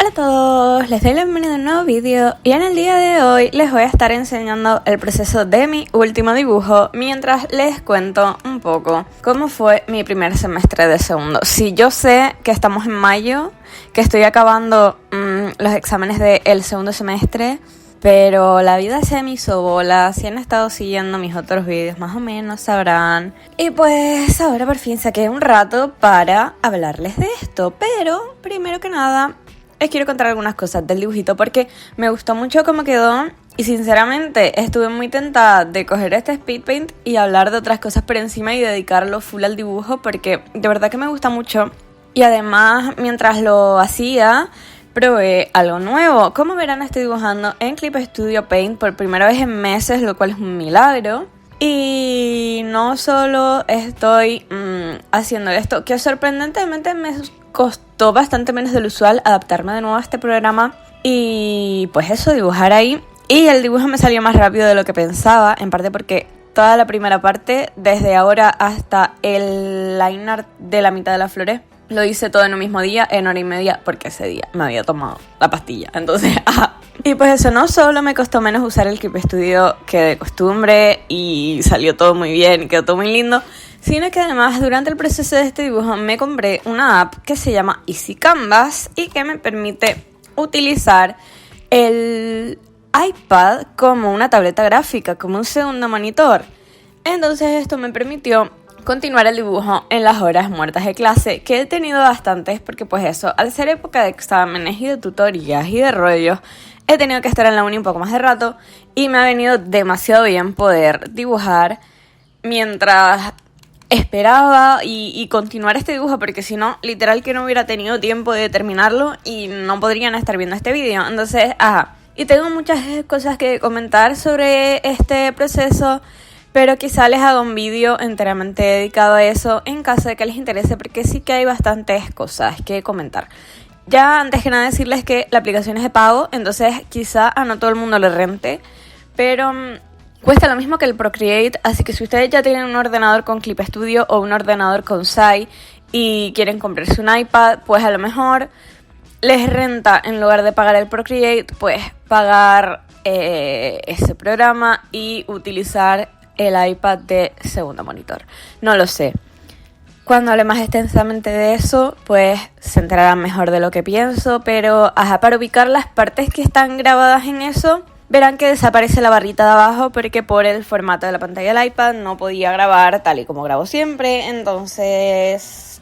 Hola a todos, les doy la bienvenida a un nuevo vídeo y en el día de hoy les voy a estar enseñando el proceso de mi último dibujo mientras les cuento un poco cómo fue mi primer semestre de segundo. Sí, yo sé que estamos en mayo, que estoy acabando los exámenes del segundo semestre, pero la vida se me hizo bola. Si han estado siguiendo mis otros vídeos más o menos sabrán. Y pues ahora por fin saqué un rato para hablarles de esto, pero primero que nada les quiero contar algunas cosas del dibujito porque me gustó mucho cómo quedó y sinceramente estuve muy tentada de coger este speed paint y hablar de otras cosas por encima y dedicarlo full al dibujo porque de verdad que me gusta mucho. Y además mientras lo hacía probé algo nuevo. Como verán, estoy dibujando en Clip Studio Paint por primera vez en meses, lo cual es un milagro. Y no solo estoy haciendo esto, que sorprendentemente me costó bastante menos de lo usual adaptarme de nuevo a este programa y pues eso, dibujar ahí. Y el dibujo me salió más rápido de lo que pensaba, en parte porque toda la primera parte, desde ahora hasta el line art de la mitad de las flores, lo hice todo en un mismo día, en hora y media, porque ese día me había tomado la pastilla. Entonces, Y pues eso, no solo me costó menos usar el Clip Studio que de costumbre y salió todo muy bien y quedó todo muy lindo, sino que además durante el proceso de este dibujo me compré una app que se llama Easy Canvas y que me permite utilizar el iPad como una tableta gráfica, como un segundo monitor. Entonces esto me permitió continuar el dibujo en las horas muertas de clase, que he tenido bastantes porque pues eso, al ser época de exámenes y de tutorías y de rollos, he tenido que estar en la uni un poco más de rato y me ha venido demasiado bien poder dibujar mientras esperaba y continuar este dibujo, porque si no, literal que no hubiera tenido tiempo de terminarlo y no podrían estar viendo este vídeo. Entonces, y tengo muchas cosas que comentar sobre este proceso, pero quizá les haga un vídeo enteramente dedicado a eso en caso de que les interese, porque sí que hay bastantes cosas que comentar. Ya antes que nada decirles que la aplicación es de pago, entonces quizá a no todo el mundo le rente, pero cuesta lo mismo que el Procreate, así que si ustedes ya tienen un ordenador con Clip Studio o un ordenador con Sai y quieren comprarse un iPad, pues a lo mejor les renta, en lugar de pagar el Procreate, pues pagar ese programa y utilizar el iPad de segundo monitor. No lo sé. Cuando hable más extensamente de eso, pues se enterarán mejor de lo que pienso, pero para ubicar las partes que están grabadas en eso, verán que desaparece la barrita de abajo porque por el formato de la pantalla del iPad no podía grabar tal y como grabo siempre, entonces,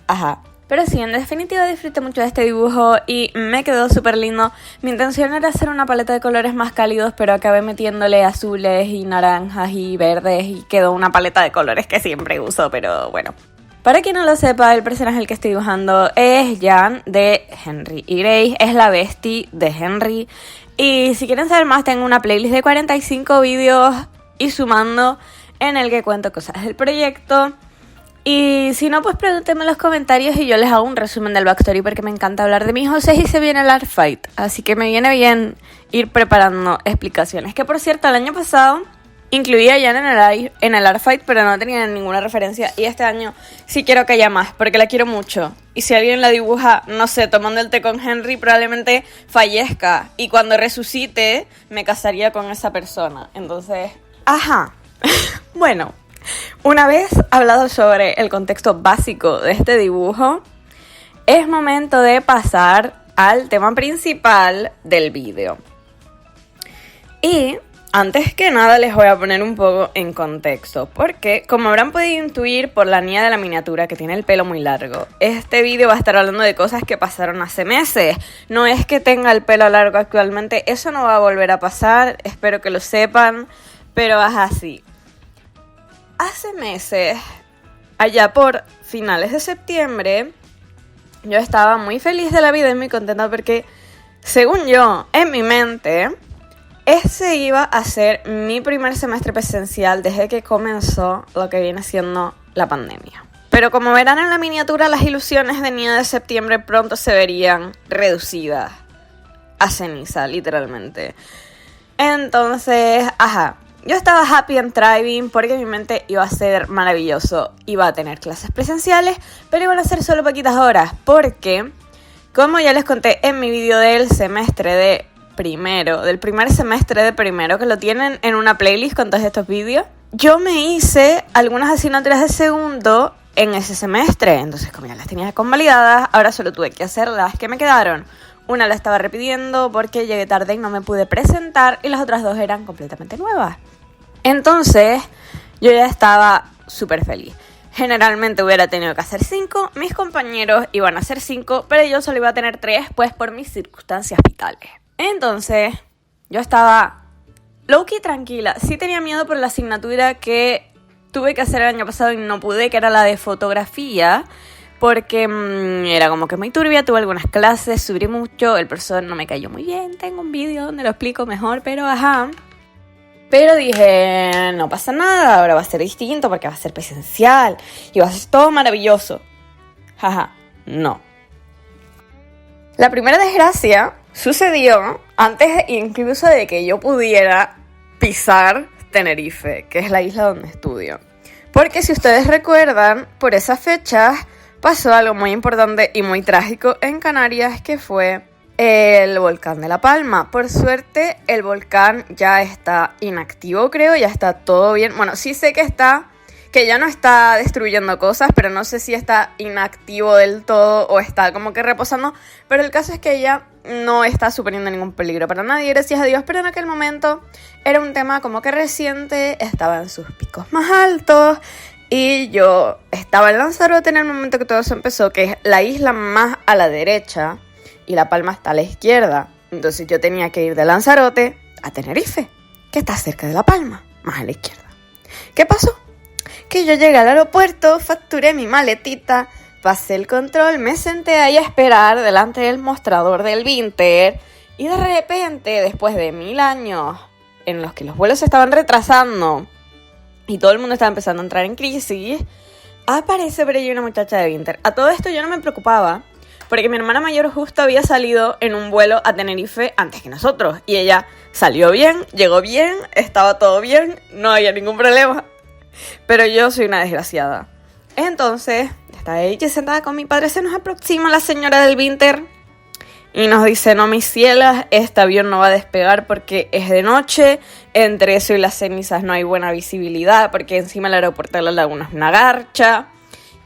Pero sí, en definitiva disfruté mucho de este dibujo y me quedó súper lindo. Mi intención era hacer una paleta de colores más cálidos, pero acabé metiéndole azules y naranjas y verdes y quedó una paleta de colores que siempre uso, pero bueno. Para quien no lo sepa, el personaje al que estoy dibujando es Jan de Henry y Grace, es la bestie de Henry. Y si quieren saber más, tengo una playlist de 45 vídeos y sumando en el que cuento cosas del proyecto. Y si no, pues pregúntenme en los comentarios y yo les hago un resumen del backstory porque me encanta hablar de mis José y se viene el art fight. Así que me viene bien ir preparando explicaciones. Que por cierto, el año pasado incluía ya en el art fight, pero no tenía ninguna referencia. Y este año sí quiero que haya más porque la quiero mucho. Y si alguien la dibuja, no sé, tomando el té con Henry, probablemente fallezca. Y cuando resucite, me casaría con esa persona. Entonces, Bueno, una vez hablado sobre el contexto básico de este dibujo, es momento de pasar al tema principal del vídeo. Y antes que nada les voy a poner un poco en contexto, porque como habrán podido intuir por la niña de la miniatura que tiene el pelo muy largo, este vídeo va a estar hablando de cosas que pasaron hace meses. No es que tenga el pelo largo actualmente, eso no va a volver a pasar, espero que lo sepan, pero es así. Hace meses, allá por finales de septiembre, yo estaba muy feliz de la vida y muy contenta porque, según yo, en mi mente, ese iba a ser mi primer semestre presencial desde que comenzó lo que viene siendo la pandemia. Pero como verán en la miniatura, las ilusiones de niña de septiembre pronto se verían reducidas a ceniza, literalmente. Entonces, yo estaba happy and thriving porque mi mente iba a ser maravilloso. Iba a tener clases presenciales, pero iban a ser solo poquitas horas porque Como ya les conté en mi video del semestre de primero, del primer semestre de primero, que lo tienen en una playlist con todos estos vídeos, yo me hice algunas asignaturas de segundo en ese semestre. Entonces, como ya las tenía convalidadas, ahora solo tuve que hacer las que me quedaron. Una la estaba repitiendo porque llegué tarde y no me pude presentar, y las otras dos eran completamente nuevas. Entonces, yo ya estaba súper feliz. Generalmente hubiera tenido que hacer 5, mis compañeros iban a hacer 5, pero yo solo iba a tener 3, pues por mis circunstancias vitales. Entonces, yo estaba low-key tranquila. Sí tenía miedo por la asignatura que tuve que hacer el año pasado y no pude, que era la de fotografía, porque era como que muy turbia. Tuve algunas clases, sufrí mucho, el profesor no me cayó muy bien. Tengo un vídeo donde lo explico mejor, pero ajá. Pero dije, no pasa nada, ahora va a ser distinto porque va a ser presencial y va a ser todo maravilloso. Jaja, no. La primera desgracia sucedió antes incluso de que yo pudiera pisar Tenerife, que es la isla donde estudio. Porque si ustedes recuerdan, por esas fechas pasó algo muy importante y muy trágico en Canarias, que fue el volcán de La Palma. Por suerte, el volcán ya está inactivo, creo, ya está todo bien. Bueno, sí sé que ya no está destruyendo cosas, pero no sé si está inactivo del todo o está como que reposando. Pero el caso es que ya no está suponiendo ningún peligro para nadie, gracias a Dios. Pero en aquel momento era un tema como que reciente, estaba en sus picos más altos. Y yo estaba en Lanzarote en el momento que todo eso empezó, que es la isla más a la derecha, y La Palma está a la izquierda. Entonces yo tenía que ir de Lanzarote a Tenerife, que está cerca de La Palma, más a la izquierda. ¿Qué pasó? Que yo llegué al aeropuerto, facturé mi maletita, pasé el control, me senté ahí a esperar delante del mostrador del Vinter, y de repente, después de 1000 años en los que los vuelos se estaban retrasando y todo el mundo estaba empezando a entrar en crisis, aparece por ahí una muchacha de Vinter. A todo esto yo no me preocupaba, porque mi hermana mayor justo había salido en un vuelo a Tenerife antes que nosotros. Y ella salió bien, llegó bien, estaba todo bien, no había ningún problema. Pero yo soy una desgraciada. Entonces, estaba ahí sentada con mi padre, se nos aproxima la señora del Vinter y nos dice: no, mis cielas, este avión no va a despegar porque es de noche, entre eso y las cenizas no hay buena visibilidad, porque encima el aeropuerto de La Laguna es una garcha.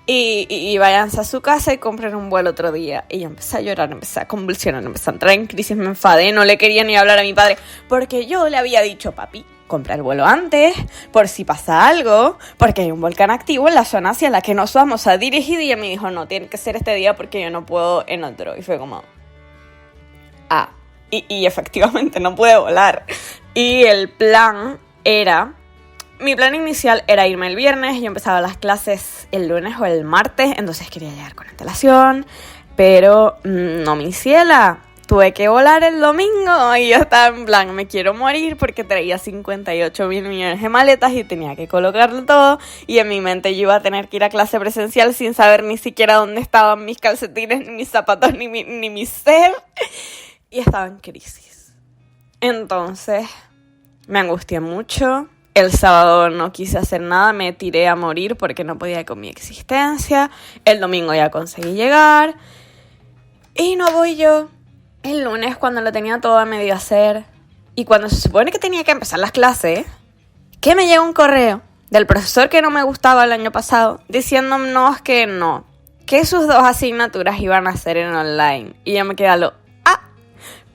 Y váyanse a su casa y compren un vuelo otro día. Y yo empecé a llorar, empecé a convulsionar, empecé a entrar en crisis, me enfadé, no le quería ni hablar a mi padre, porque yo le había dicho: papi, compra el vuelo antes, por si pasa algo, porque hay un volcán activo en la zona hacia la que nos vamos a dirigir. Y ella me dijo: no, tiene que ser este día porque yo no puedo en otro. Y fue como... Y efectivamente no pude volar. Y el plan era... Mi plan inicial era irme el viernes, yo empezaba las clases el lunes o el martes, entonces quería llegar con antelación, pero no, mi ciela, tuve que volar el domingo y yo estaba en plan, me quiero morir porque traía 58.000 millones de maletas y tenía que colocarlo todo, y en mi mente yo iba a tener que ir a clase presencial sin saber ni siquiera dónde estaban mis calcetines, ni mis zapatos, ni mi ser, y estaba en crisis. Entonces me angustié mucho. El sábado no quise hacer nada, me tiré a morir porque no podía con mi existencia. El domingo ya conseguí llegar. Y no voy yo. El lunes, cuando lo tenía todo a medio hacer, y cuando se supone que tenía que empezar las clases, que me llega un correo del profesor que no me gustaba el año pasado, diciéndonos que no, que sus 2 asignaturas iban a ser en online. Y yo me quedé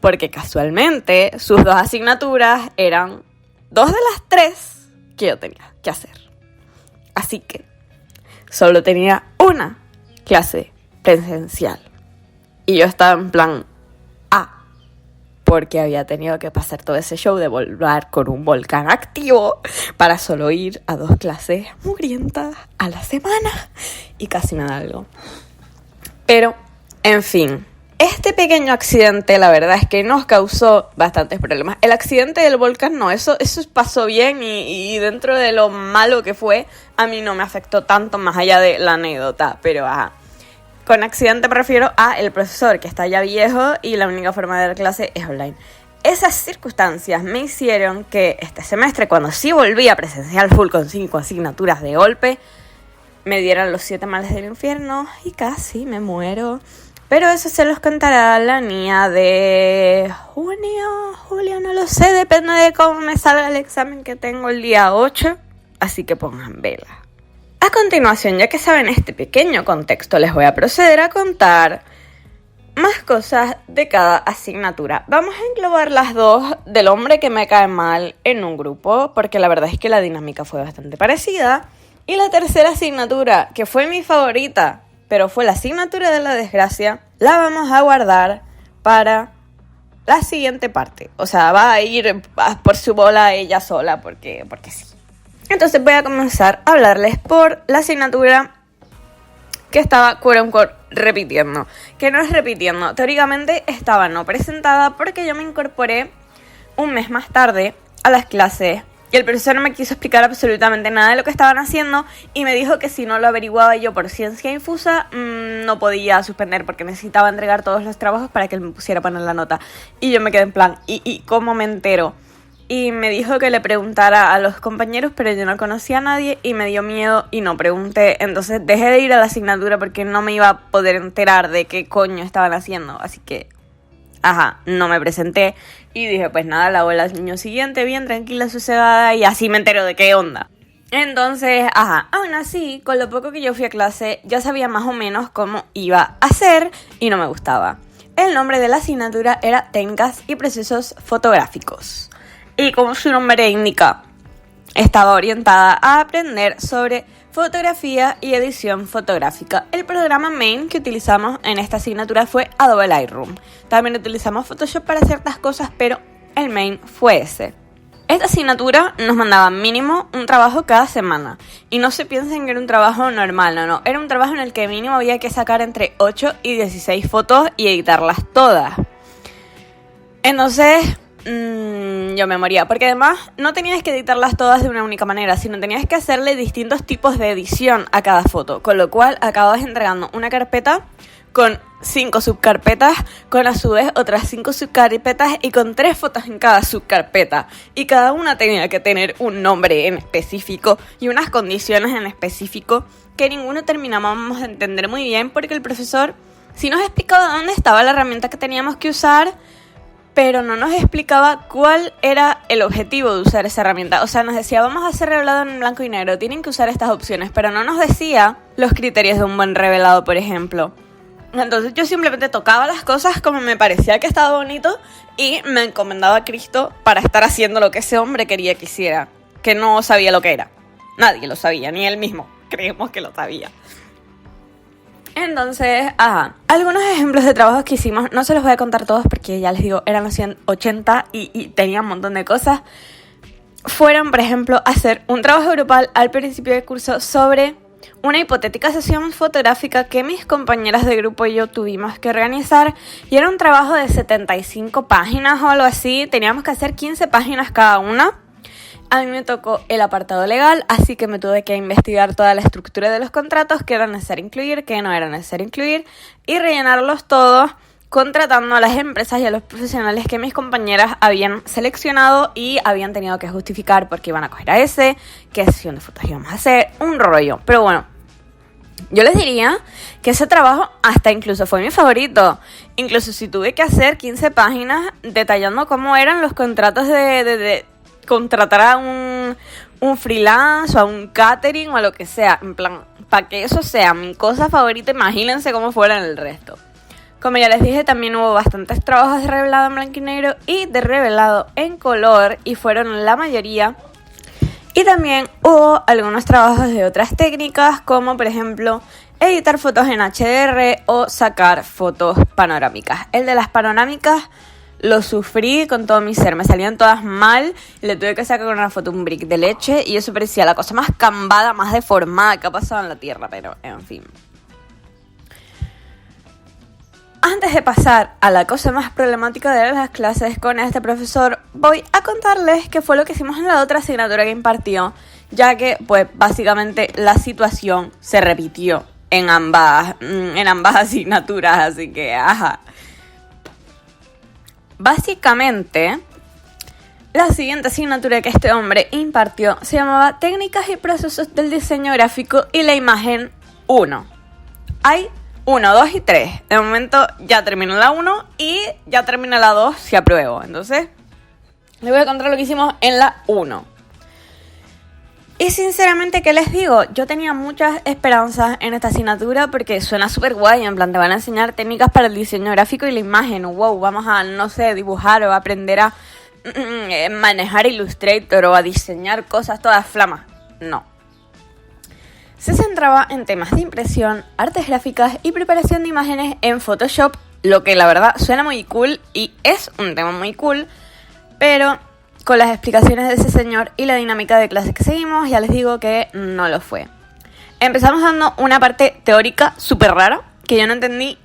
porque casualmente sus 2 asignaturas eran 2 de las 3 que yo tenía que hacer. Así que solo tenía una clase presencial. Y yo estaba en plan porque había tenido que pasar todo ese show de volar con un volcán activo para solo ir a 2 clases mugrientas a la semana. Y casi me da algo. Pero, en fin, este pequeño accidente, la verdad es que nos causó bastantes problemas. El accidente del volcán no, eso pasó bien y dentro de lo malo que fue, a mí no me afectó tanto más allá de la anécdota. Pero con accidente me refiero a el profesor que está ya viejo y la única forma de dar clase es online. Esas circunstancias me hicieron que este semestre, cuando sí volví a presencial full con 5 asignaturas de golpe, me dieran los 7 males del infierno y casi me muero. Pero eso se los contará la niña de junio, julio, no lo sé, depende de cómo me salga el examen que tengo el día 8, así que pongan vela. A continuación, ya que saben este pequeño contexto, les voy a proceder a contar más cosas de cada asignatura. Vamos a englobar las dos del hombre que me cae mal en un grupo, porque la verdad es que la dinámica fue bastante parecida. Y la tercera asignatura, que fue mi favorita, pero fue la asignatura de la desgracia, la vamos a guardar para la siguiente parte. O sea, va a ir por su bola ella sola, porque sí. Entonces voy a comenzar a hablarles por la asignatura que estaba repitiendo. Que no es repitiendo, teóricamente estaba no presentada porque yo me incorporé un mes más tarde a las clases. Y el profesor no me quiso explicar absolutamente nada de lo que estaban haciendo y me dijo que si no lo averiguaba yo por ciencia infusa, no podía suspender porque necesitaba entregar todos los trabajos para que él me pusiera a poner la nota. Y yo me quedé en plan, ¿y cómo me entero? Y me dijo que le preguntara a los compañeros, pero yo no conocía a nadie y me dio miedo y no pregunté. Entonces dejé de ir a la asignatura porque no me iba a poder enterar de qué coño estaban haciendo. Así que, no me presenté. Y dije, pues nada, la voy al año siguiente, bien tranquila, sosegada, y así me entero de qué onda. Entonces, aún así, con lo poco que yo fui a clase, ya sabía más o menos cómo iba a ser y no me gustaba. El nombre de la asignatura era Técnicas y Procesos Fotográficos. Y como su nombre indica, estaba orientada a aprender sobre fotografía y edición fotográfica. El programa main que utilizamos en esta asignatura fue Adobe Lightroom. También utilizamos Photoshop para ciertas cosas, pero el main fue ese. Esta asignatura nos mandaba mínimo un trabajo cada semana. Y no se piensen que era un trabajo normal, no. Era un trabajo en el que mínimo había que sacar entre 8 y 16 fotos y editarlas todas. Entonces, yo me moría, porque además no tenías que editarlas todas de una única manera, sino tenías que hacerle distintos tipos de edición a cada foto, con lo cual acababas entregando una carpeta con 5 subcarpetas, con a su vez otras 5 subcarpetas y con 3 fotos en cada subcarpeta, y cada una tenía que tener un nombre en específico y unas condiciones en específico que ninguno terminábamos de entender muy bien, porque el profesor sí nos explicaba dónde estaba la herramienta que teníamos que usar, pero no nos explicaba cuál era el objetivo de usar esa herramienta. O sea, nos decía, vamos a hacer revelado en blanco y negro, tienen que usar estas opciones, pero no nos decía los criterios de un buen revelado, por ejemplo. Entonces yo simplemente tocaba las cosas como me parecía que estaba bonito y me encomendaba a Cristo para estar haciendo lo que ese hombre quería que hiciera, que no sabía lo que era. Nadie lo sabía, ni él mismo. Creemos que lo sabía. Entonces, algunos ejemplos de trabajos que hicimos, no se los voy a contar todos porque ya les digo, eran los 180 y tenía un montón de cosas. Fueron, por ejemplo, hacer un trabajo grupal al principio del curso sobre una hipotética sesión fotográfica que mis compañeras de grupo y yo tuvimos que organizar. Y era un trabajo de 75 páginas o algo así, teníamos que hacer 15 páginas cada una. A mí me tocó el apartado legal, así que me tuve que investigar toda la estructura de los contratos, qué era necesario incluir, qué no era necesario incluir, y rellenarlos todos, contratando a las empresas y a los profesionales que mis compañeras habían seleccionado y habían tenido que justificar por qué iban a coger a ese, qué sesión de fotos íbamos a hacer, un rollo. Pero bueno, yo les diría que ese trabajo hasta incluso fue mi favorito. Incluso si tuve que hacer 15 páginas detallando cómo eran los contratos de contratar a un freelance o a un catering o a lo que sea, en plan, para que eso sea mi cosa favorita, imagínense cómo fueran el resto. Como ya les dije, también hubo bastantes trabajos de revelado en blanco y negro y de revelado en color, y fueron la mayoría. Y también hubo algunos trabajos de otras técnicas, como por ejemplo editar fotos en HDR o sacar fotos panorámicas. El de las panorámicas lo sufrí con todo mi ser, me salían todas mal, le tuve que sacar una foto un brick de leche y eso parecía la cosa más cambada, más deformada que ha pasado en la tierra, pero en fin. Antes de pasar a la cosa más problemática de las clases con este profesor, voy a contarles qué fue lo que hicimos en la otra asignatura que impartió, ya que pues básicamente la situación se repitió en ambas asignaturas, así que Básicamente, la siguiente asignatura que este hombre impartió se llamaba Técnicas y Procesos del Diseño Gráfico y la Imagen 1. Hay 1, 2 y 3. De momento ya terminó la 1 y ya termina la 2 si apruebo. Entonces, les voy a contar lo que hicimos en la 1. Y sinceramente, ¿qué les digo? Yo tenía muchas esperanzas en esta asignatura porque suena súper guay. En plan, te van a enseñar técnicas para el diseño gráfico y la imagen. Wow, vamos a, no sé, dibujar o aprender a manejar Illustrator o a diseñar cosas todas flamas. No. Se centraba en temas de impresión, artes gráficas y preparación de imágenes en Photoshop, lo que la verdad suena muy cool y es un tema muy cool, pero con las explicaciones de ese señor y la dinámica de clase que seguimos, ya les digo que no lo fue. Empezamos dando una parte teórica súper rara, que yo no entendí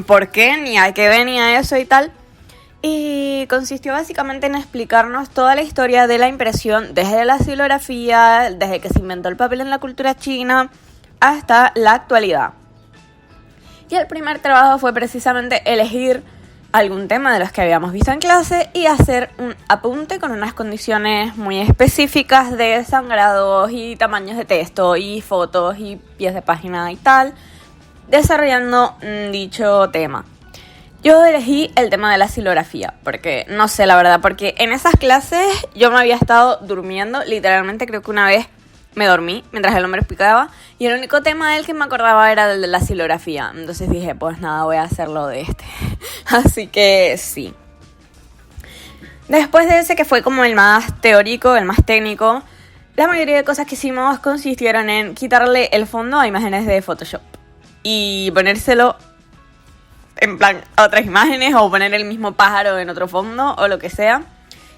por qué, ni a qué venía eso y tal. Y consistió básicamente en explicarnos toda la historia de la impresión, desde la xilografía, desde que se inventó el papel en la cultura china, hasta la actualidad. Y el primer trabajo fue precisamente elegir algún tema de los que habíamos visto en clase y hacer un apunte con unas condiciones muy específicas de sangrados y tamaños de texto y fotos y pies de página y tal, desarrollando dicho tema. Yo elegí el tema de la xilografía, porque no sé la verdad, porque en esas clases yo me había estado durmiendo, literalmente creo que una vez me dormí mientras el hombre explicaba y el único tema del que me acordaba era el de la xilografía. Entonces dije, pues nada, voy a hacerlo de este. Así que sí. Después de ese, que fue como el más teórico, el más técnico, la mayoría de cosas que hicimos consistieron en quitarle el fondo a imágenes de Photoshop y ponérselo en plan a otras imágenes o poner el mismo pájaro en otro fondo o lo que sea.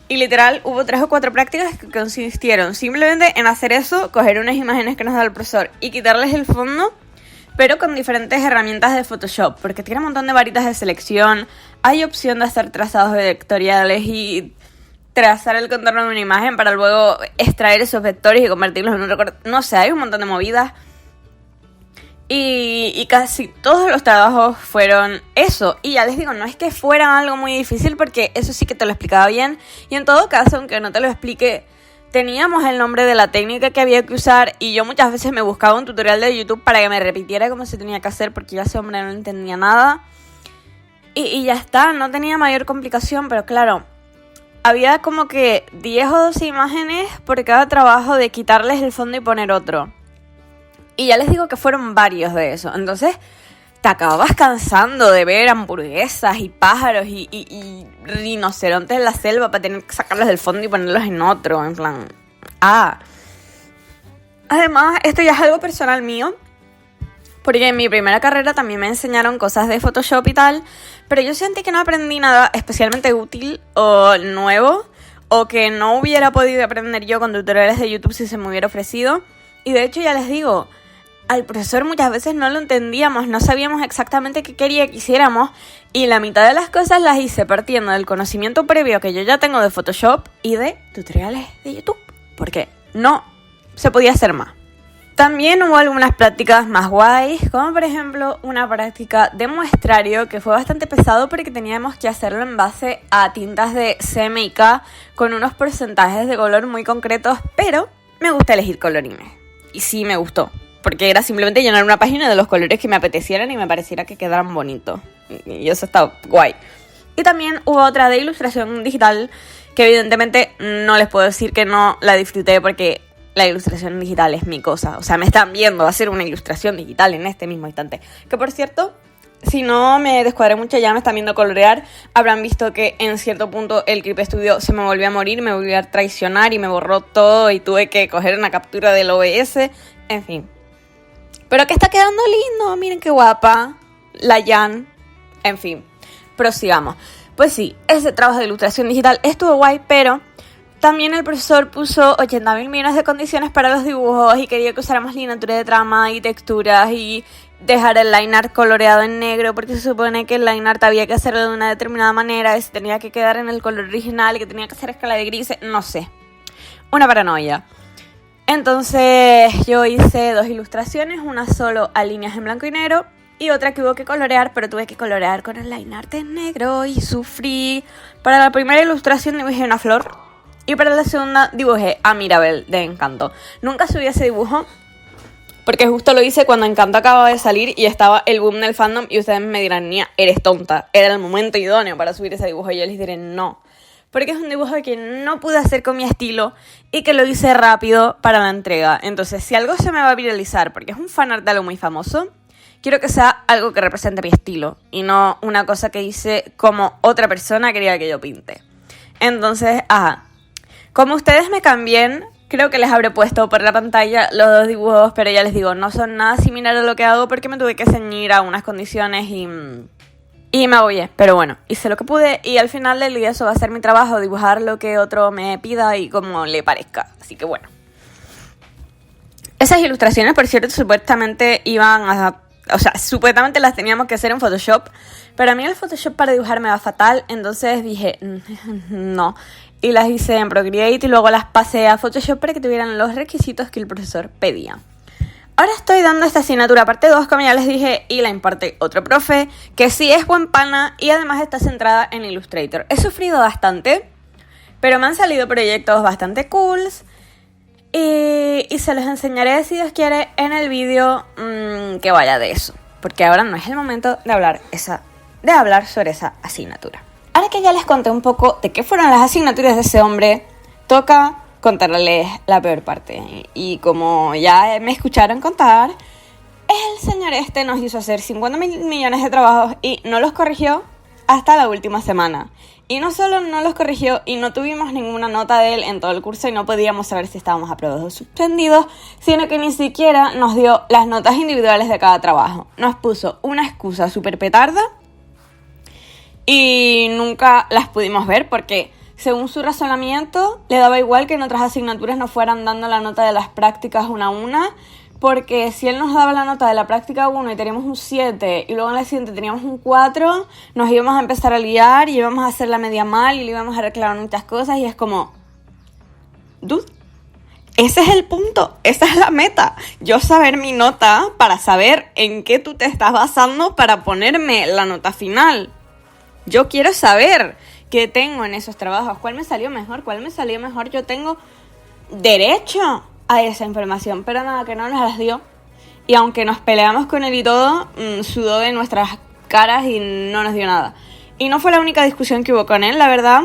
Y literal hubo 3 o 4 prácticas que consistieron simplemente en hacer eso, coger unas imágenes que nos da el profesor y quitarles el fondo, pero con diferentes herramientas de Photoshop, porque tiene un montón de varitas de selección, hay opción de hacer trazados vectoriales y trazar el contorno de una imagen para luego extraer esos vectores y convertirlos en un recorte. No sé, hay un montón de movidas. Y casi todos los trabajos fueron eso. Y ya les digo, no es que fuera algo muy difícil porque eso sí que te lo explicaba bien. Y en todo caso, aunque no te lo explique, teníamos el nombre de la técnica que había que usar. Y yo muchas veces me buscaba un tutorial de YouTube para que me repitiera cómo se tenía que hacer, porque ya ese hombre no entendía nada. Y ya está, no tenía mayor complicación. Pero claro, había como que 10 o 12 imágenes por cada trabajo de quitarles el fondo y poner otro. Y ya les digo que fueron varios de esos. Entonces te acababas cansando de ver hamburguesas y pájaros y rinocerontes en la selva para tener que sacarlos del fondo y ponerlos en otro. En plan, Además, esto ya es algo personal mío, porque en mi primera carrera también me enseñaron cosas de Photoshop y tal, pero yo sentí que no aprendí nada especialmente útil o nuevo, o que no hubiera podido aprender yo con tutoriales de YouTube si se me hubiera ofrecido. Y de hecho, ya les digo, al profesor muchas veces no lo entendíamos, no sabíamos exactamente qué quería que hiciéramos y la mitad de las cosas las hice partiendo del conocimiento previo que yo ya tengo de Photoshop y de tutoriales de YouTube, porque no se podía hacer más. También hubo algunas prácticas más guays, como por ejemplo una práctica de muestrario que fue bastante pesado porque teníamos que hacerlo en base a tintas de CMYK con unos porcentajes de color muy concretos, pero me gusta elegir colorines y sí me gustó. Porque era simplemente llenar una página de los colores que me apetecieran y me pareciera que quedaran bonitos. Y eso está guay. Y también hubo otra de ilustración digital que evidentemente no les puedo decir que no la disfruté porque la ilustración digital es mi cosa. O sea, me están viendo hacer una ilustración digital en este mismo instante. Que por cierto, si no me descuadré mucho, ya me están viendo colorear. Habrán visto que en cierto punto el Clip Studio se me volvió a morir, me volvió a traicionar y me borró todo y tuve que coger una captura del OBS. En fin. Pero que está quedando lindo, miren qué guapa, la Jan, en fin, prosigamos. Pues sí, ese trabajo de ilustración digital estuvo guay, pero también el profesor puso 80.000 millones de condiciones para los dibujos y quería que usáramos lineatura de trama y texturas y dejar el line art coloreado en negro porque se supone que el line art había que hacerlo de una determinada manera y se tenía que quedar en el color original y que tenía que hacer escala de grises, no sé, una paranoia. Entonces yo hice 2 ilustraciones, una solo a líneas en blanco y negro y otra que hubo que colorear, pero tuve que colorear con el line art en negro y sufrí. Para la primera ilustración dibujé una flor y para la segunda dibujé a Mirabel de Encanto. Nunca subí ese dibujo porque justo lo hice cuando Encanto acababa de salir y estaba el boom del fandom y ustedes me dirán, Nia, eres tonta, era el momento idóneo para subir ese dibujo, y yo les diré no, porque es un dibujo que no pude hacer con mi estilo y que lo hice rápido para la entrega. Entonces, si algo se me va a viralizar porque es un fanart de algo muy famoso, quiero que sea algo que represente mi estilo y no una cosa que hice como otra persona quería que yo pinte. Entonces, como ustedes me cambien, creo que les habré puesto por la pantalla los dos dibujos, pero ya les digo, no son nada similar a lo que hago porque me tuve que ceñir a unas condiciones y me agobié. Pero bueno, hice lo que pude y al final del día eso va a ser mi trabajo, dibujar lo que otro me pida y como le parezca. Así que bueno. Esas ilustraciones, por cierto, supuestamente supuestamente las teníamos que hacer en Photoshop, pero a mí el Photoshop para dibujar me va fatal, entonces dije, no. Y las hice en Procreate y luego las pasé a Photoshop para que tuvieran los requisitos que el profesor pedía. Ahora estoy dando esta asignatura parte 2, como ya les dije, y la imparte otro profe, que sí es buen pana y además está centrada en Illustrator. He sufrido bastante, pero me han salido proyectos bastante cools y se los enseñaré, si Dios quiere, en el vídeo que vaya de eso. Porque ahora no es el momento de hablar sobre esa asignatura. Ahora que ya les conté un poco de qué fueron las asignaturas de ese hombre, toca contarles la peor parte. Y como ya me escucharon contar, el señor nos hizo hacer 50 millones de trabajos y no los corrigió hasta la última semana. Y no solo no los corrigió y no tuvimos ninguna nota de él en todo el curso y no podíamos saber si estábamos aprobados o suspendidos, sino que ni siquiera nos dio las notas individuales de cada trabajo. Nos puso una excusa súper petarda y nunca las pudimos ver porque, según su razonamiento, le daba igual que en otras asignaturas nos fueran dando la nota de las prácticas una a una, porque si él nos daba la nota de la práctica 1 y teníamos un 7 y luego en la siguiente teníamos un 4, nos íbamos a empezar a liar y íbamos a hacer la media mal y le íbamos a reclamar muchas cosas y es como, dude, ese es el punto, esa es la meta, yo saber mi nota para saber en qué tú te estás basando para ponerme la nota final. Yo quiero saber qué tengo en esos trabajos, cuál me salió mejor, yo tengo derecho a esa información, pero nada, que no nos las dio. Y aunque nos peleamos con él y todo, sudó de nuestras caras y no nos dio nada. Y no fue la única discusión que hubo con él, la verdad.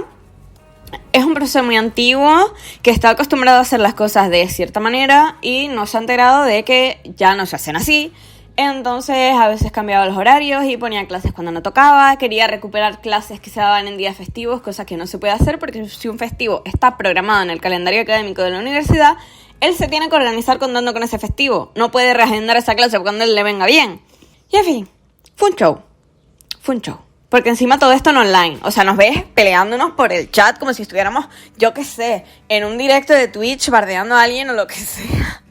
Es un proceso muy antiguo, que está acostumbrado a hacer las cosas de cierta manera y no se ha enterado de que ya no se hacen así. Entonces a veces cambiaba los horarios y ponía clases cuando no tocaba, quería recuperar clases que se daban en días festivos, cosa que no se puede hacer porque si un festivo está programado en el calendario académico de la universidad, él se tiene que organizar contando con ese festivo, no puede reagendar esa clase cuando él le venga bien. Y en fin, fue un show, porque encima todo esto en online, o sea, nos ves peleándonos por el chat como si estuviéramos, yo qué sé, en un directo de Twitch bardeando a alguien o lo que sea.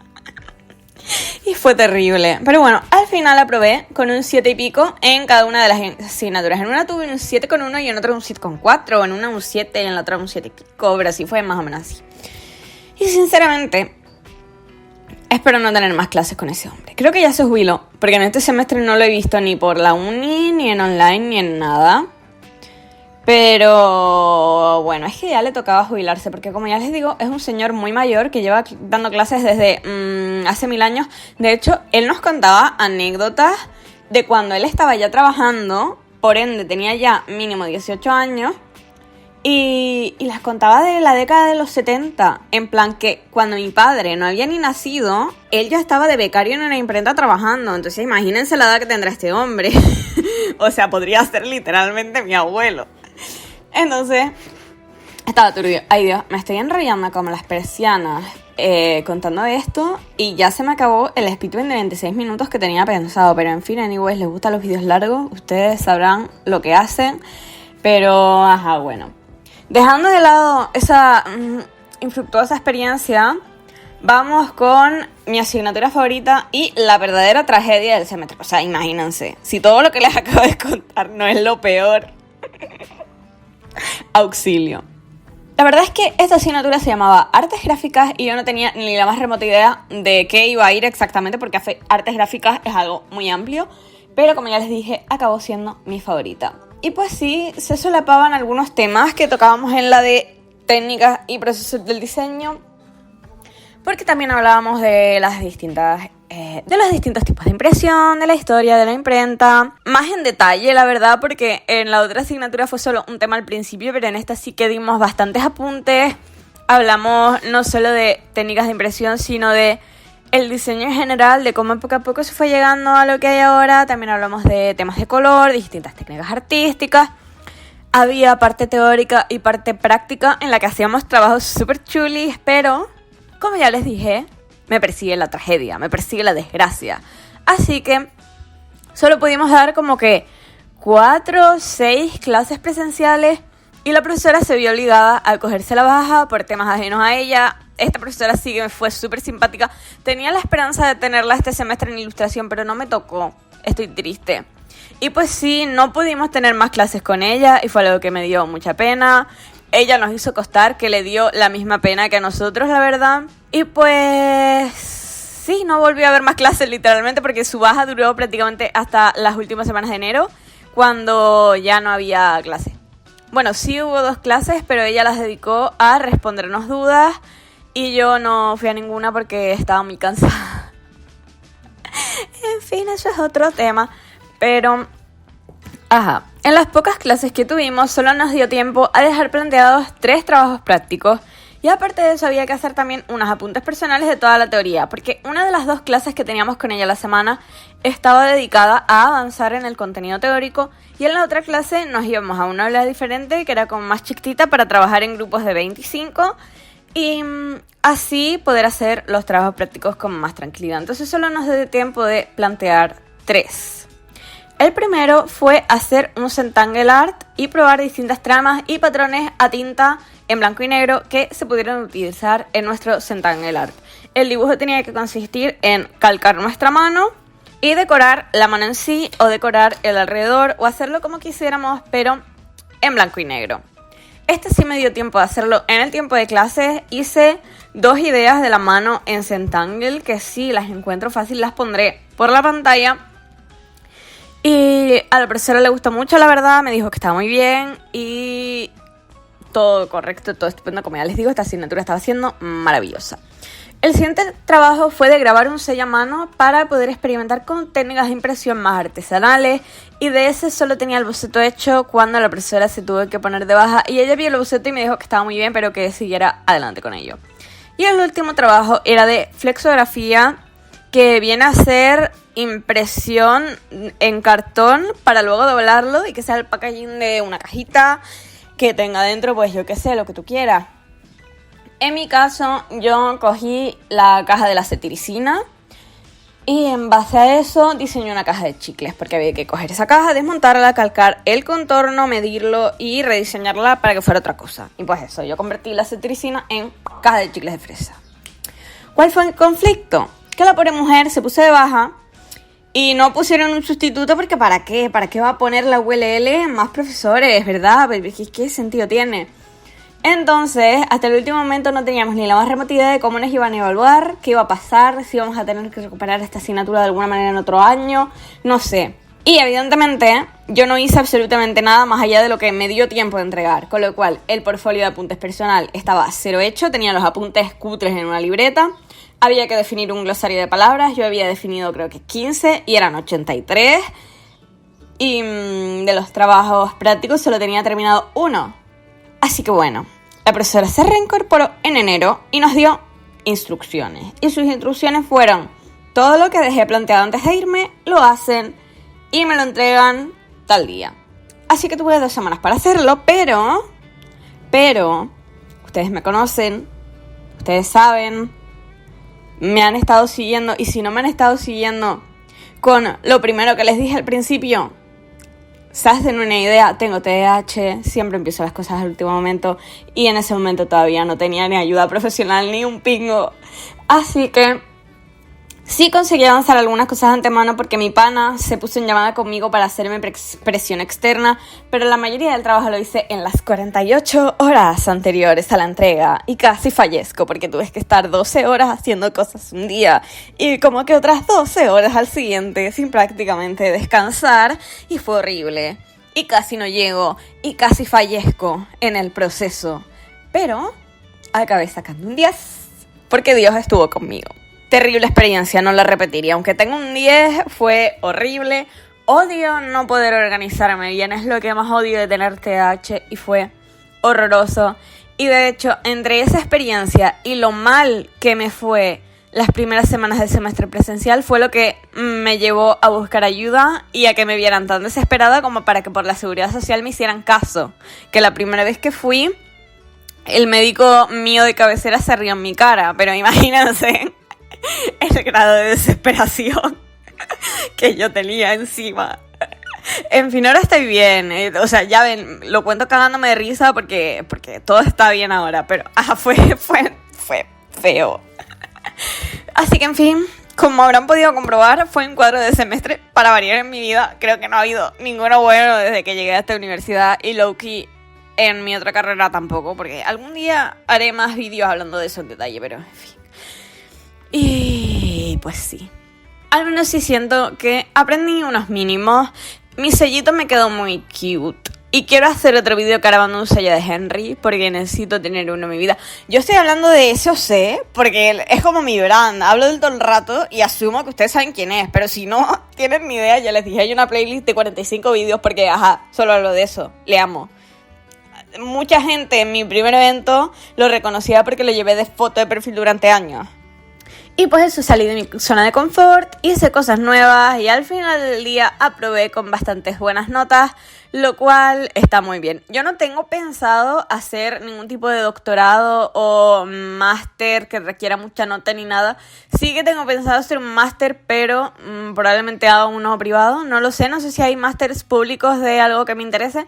Y fue terrible. Pero bueno, al final aprobé con un 7 y pico en cada una de las asignaturas. En una tuve un 7,1 y en otra un 7,4. En una un 7 y en la otra un 7 y pico. Pero así fue más o menos así. Y sinceramente, espero no tener más clases con ese hombre. Creo que ya se jubiló, porque en este semestre no lo he visto ni por la uni, ni en online, ni en nada. Pero bueno, es que ya le tocaba jubilarse, porque como ya les digo, es un señor muy mayor que lleva dando clases desde hace 1000 años. De hecho, él nos contaba anécdotas de cuando él estaba ya trabajando, por ende tenía ya mínimo 18 años, y las contaba de la década de los 70, en plan que cuando mi padre no había ni nacido, él ya estaba de becario en una imprenta trabajando. Entonces imagínense la edad que tendrá este hombre. O sea, podría ser literalmente mi abuelo. Entonces, estaba turbio. Ay Dios, me estoy enrollando como las persianas contando esto y ya se me acabó el speedrun de 26 minutos que tenía pensado. Pero en fin, anyways, les gustan los vídeos largos, ustedes sabrán lo que hacen. Pero, bueno. Dejando de lado esa infructuosa experiencia, vamos con mi asignatura favorita y la verdadera tragedia del semestre. O sea, imagínense, si todo lo que les acabo de contar no es lo peor... Auxilio. La verdad es que esta asignatura se llamaba Artes Gráficas y yo no tenía ni la más remota idea de qué iba a ir exactamente, porque Artes Gráficas es algo muy amplio, pero como ya les dije, acabó siendo mi favorita. Y pues sí, se solapaban algunos temas que tocábamos en la de técnicas y procesos del diseño, porque también hablábamos de las distintas de los distintos tipos de impresión, de la historia, de la imprenta, más en detalle, la verdad, porque en la otra asignatura fue solo un tema al principio, pero en esta sí que dimos bastantes apuntes. Hablamos no solo de técnicas de impresión, sino de el diseño en general, de cómo poco a poco se fue llegando a lo que hay ahora. También hablamos de temas de color, distintas técnicas artísticas. Había parte teórica y parte práctica en la que hacíamos trabajos súper chulis, pero, como ya les dije, me persigue la tragedia, me persigue la desgracia. Así que solo pudimos dar como que 4 o 6 clases presenciales y la profesora se vio obligada a cogerse la baja por temas ajenos a ella. Esta profesora sí que me fue súper simpática. Tenía la esperanza de tenerla este semestre en ilustración, pero no me tocó. Estoy triste. Y pues sí, no pudimos tener más clases con ella y fue algo que me dio mucha pena. Ella nos hizo costar, que le dio la misma pena que a nosotros, la verdad. Y pues sí, no volvió a haber más clases literalmente porque su baja duró prácticamente hasta las últimas semanas de enero, cuando ya no había clase. Bueno, sí hubo 2 clases, pero ella las dedicó a respondernos dudas y yo no fui a ninguna porque estaba muy cansada. En fin, eso es otro tema. Pero, en las pocas clases que tuvimos solo nos dio tiempo a dejar planteados 3 trabajos prácticos. Y aparte de eso había que hacer también unos apuntes personales de toda la teoría, porque una de las 2 clases que teníamos con ella a la semana estaba dedicada a avanzar en el contenido teórico y en la otra clase nos íbamos a una aula diferente que era como más chiquitita para trabajar en grupos de 25 y así poder hacer los trabajos prácticos con más tranquilidad. Entonces solo nos dio tiempo de plantear 3. El primero fue hacer un Zentangle Art y probar distintas tramas y patrones a tinta en blanco y negro que se pudieran utilizar en nuestro Zentangle Art. El dibujo tenía que consistir en calcar nuestra mano y decorar la mano en sí o decorar el alrededor o hacerlo como quisiéramos, pero en blanco y negro. Este sí me dio tiempo de hacerlo en el tiempo de clases. Hice 2 ideas de la mano en Zentangle que si las encuentro fácil las pondré por la pantalla. Y a la profesora le gustó mucho, la verdad, me dijo que estaba muy bien y todo correcto, todo estupendo. Como ya les digo, esta asignatura estaba siendo maravillosa. El siguiente trabajo fue de grabar un sello a mano para poder experimentar con técnicas de impresión más artesanales y de ese solo tenía el boceto hecho cuando la profesora se tuvo que poner de baja y ella vio el boceto y me dijo que estaba muy bien pero que siguiera adelante con ello. Y el último trabajo era de flexografía, que viene a ser impresión en cartón para luego doblarlo y que sea el packaging de una cajita que tenga dentro, pues yo qué sé, lo que tú quieras. En mi caso, yo cogí la caja de la cetiricina y en base a eso diseñé una caja de chicles, porque había que coger esa caja, desmontarla, calcar el contorno, medirlo y rediseñarla para que fuera otra cosa. Y pues eso, yo convertí la cetiricina en caja de chicles de fresa. ¿Cuál fue el conflicto? Que la pobre mujer se puso de baja y no pusieron un sustituto porque ¿para qué? ¿Para qué va a poner la ULL en más profesores, verdad? ¿Qué sentido tiene? Entonces, hasta el último momento no teníamos ni la más remota idea de cómo nos iban a evaluar, qué iba a pasar, si íbamos a tener que recuperar esta asignatura de alguna manera en otro año, no sé. Y evidentemente yo no hice absolutamente nada más allá de lo que me dio tiempo de entregar, con lo cual el portfolio de apuntes personal estaba 0 hecho, tenía los apuntes cutres en una libreta. Había que definir un glosario de palabras, yo había definido creo que 15 y eran 83. Y de los trabajos prácticos solo tenía terminado 1. Así que bueno, la profesora se reincorporó en enero y nos dio instrucciones. Y sus instrucciones fueron: todo lo que dejé planteado antes de irme, lo hacen y me lo entregan tal día. Así que tuve 2 semanas para hacerlo, pero ustedes me conocen, ustedes saben, me han estado siguiendo, y si no me han estado siguiendo con lo primero que les dije al principio, se hacen una idea, tengo TDAH, siempre empiezo las cosas al último momento y en ese momento todavía no tenía ni ayuda profesional ni un pingo. Así que sí conseguí avanzar algunas cosas de antemano porque mi pana se puso en llamada conmigo para hacerme presión externa, pero la mayoría del trabajo lo hice en las 48 horas anteriores a la entrega y casi fallezco porque tuve que estar 12 horas haciendo cosas un día y como que otras 12 horas al siguiente sin prácticamente descansar y fue horrible y casi no llego y casi fallezco en el proceso, pero acabé sacando un 10 porque Dios estuvo conmigo. terrible experiencia, no la repetiría. Aunque tengo un 10, fue horrible. Odio no poder organizarme bien, es lo que más odio de tener TDAH y fue horroroso. Y de hecho, entre esa experiencia y lo mal que me fue las primeras semanas del semestre presencial fue lo que me llevó a buscar ayuda y a que me vieran tan desesperada como para que por la seguridad social me hicieran caso. Que la primera vez que fui, el médico mío de cabecera se rió en mi cara, pero imagínense el grado de desesperación que yo tenía encima. En fin, ahora estoy bien, o sea, ya ven, lo cuento cagándome de risa porque todo está bien ahora, pero fue feo. Así que en fin, como habrán podido comprobar, fue un cuadro de semestre para variar en mi vida. Creo que no ha habido ninguno bueno desde que llegué a esta universidad y low-key en mi otra carrera tampoco, porque algún día haré más vídeos hablando de eso en detalle, pero en fin. Y pues sí, al menos sí siento que aprendí unos mínimos. Mi sellito me quedó muy cute y quiero hacer otro vídeo grabando un sello de Henry porque necesito tener uno en mi vida. Yo estoy hablando de SOC porque es como mi brand, hablo del todo el rato y asumo que ustedes saben quién es, pero si no tienen ni idea, ya les dije, hay una playlist de 45 vídeos porque solo hablo de eso, le amo. Mucha gente en mi primer evento lo reconocía porque lo llevé de foto de perfil durante años. Y pues eso, salí de mi zona de confort, hice cosas nuevas y al final del día aprobé con bastantes buenas notas, lo cual está muy bien. Yo no tengo pensado hacer ningún tipo de doctorado o máster que requiera mucha nota ni nada. Sí que tengo pensado hacer un máster, pero probablemente haga uno privado, no lo sé. No sé si hay másters públicos de algo que me interese.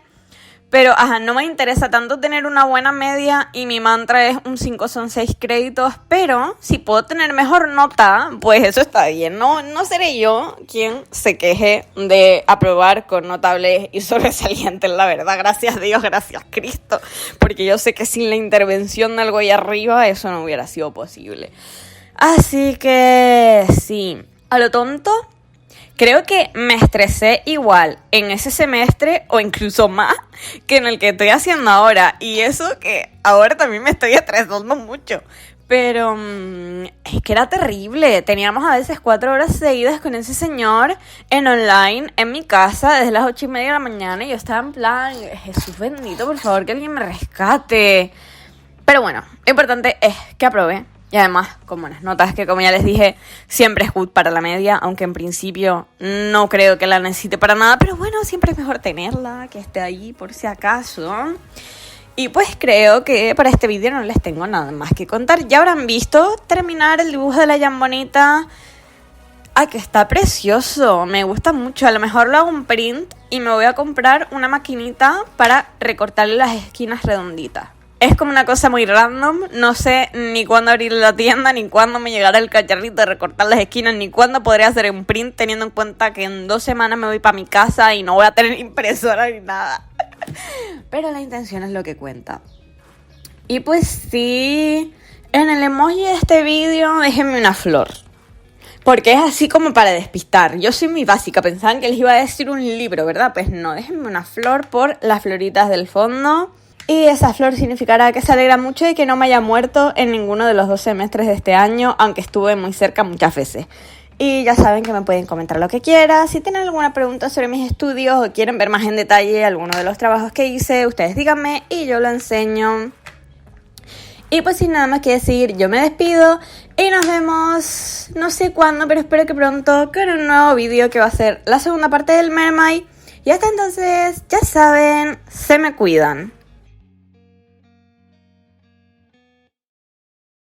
Pero, no me interesa tanto tener una buena media y mi mantra es un 5 son 6 créditos, pero si puedo tener mejor nota, pues eso está bien. No seré yo quien se queje de aprobar con notables y sobresalientes, la verdad. Gracias Dios, gracias Cristo, porque yo sé que sin la intervención de algo ahí arriba eso no hubiera sido posible. Así que sí, a lo tonto. Creo que me estresé igual en ese semestre o incluso más que en el que estoy haciendo ahora. Y eso que ahora también me estoy estresando mucho. Pero es que era terrible. Teníamos a veces 4 horas seguidas con ese señor en online en mi casa desde las 8:30 de la mañana. Y yo estaba en plan, Jesús bendito, por favor que alguien me rescate. Pero bueno, lo importante es que aprobé. Y además, con buenas notas, que como ya les dije, siempre es good para la media, aunque en principio no creo que la necesite para nada, pero bueno, siempre es mejor tenerla, que esté ahí por si acaso. Y pues creo que para este vídeo no les tengo nada más que contar. Ya habrán visto terminar el dibujo de la Jambonita. ¡Ay, que está precioso! Me gusta mucho. A lo mejor lo hago un print y me voy a comprar una maquinita para recortarle las esquinas redonditas. Es como una cosa muy random, no sé ni cuándo abrir la tienda, ni cuándo me llegará el cacharrito de recortar las esquinas, ni cuándo podré hacer un print, teniendo en cuenta que en 2 semanas me voy para mi casa y no voy a tener impresora ni nada. Pero la intención es lo que cuenta. Y pues sí, en el emoji de este vídeo déjenme una flor. Porque es así como para despistar. Yo soy muy básica, pensaban que les iba a decir un libro, ¿verdad? Pues no, déjenme una flor por las floritas del fondo. Y esa flor significará que se alegra mucho de que no me haya muerto en ninguno de los 2 semestres de este año, aunque estuve muy cerca muchas veces. Y ya saben que me pueden comentar lo que quieran. Si tienen alguna pregunta sobre mis estudios o quieren ver más en detalle alguno de los trabajos que hice, ustedes díganme y yo lo enseño. Y pues sin nada más que decir, yo me despido y nos vemos no sé cuándo, pero espero que pronto con un nuevo vídeo que va a ser la segunda parte del Mermaid. Y hasta entonces, ya saben, se me cuidan.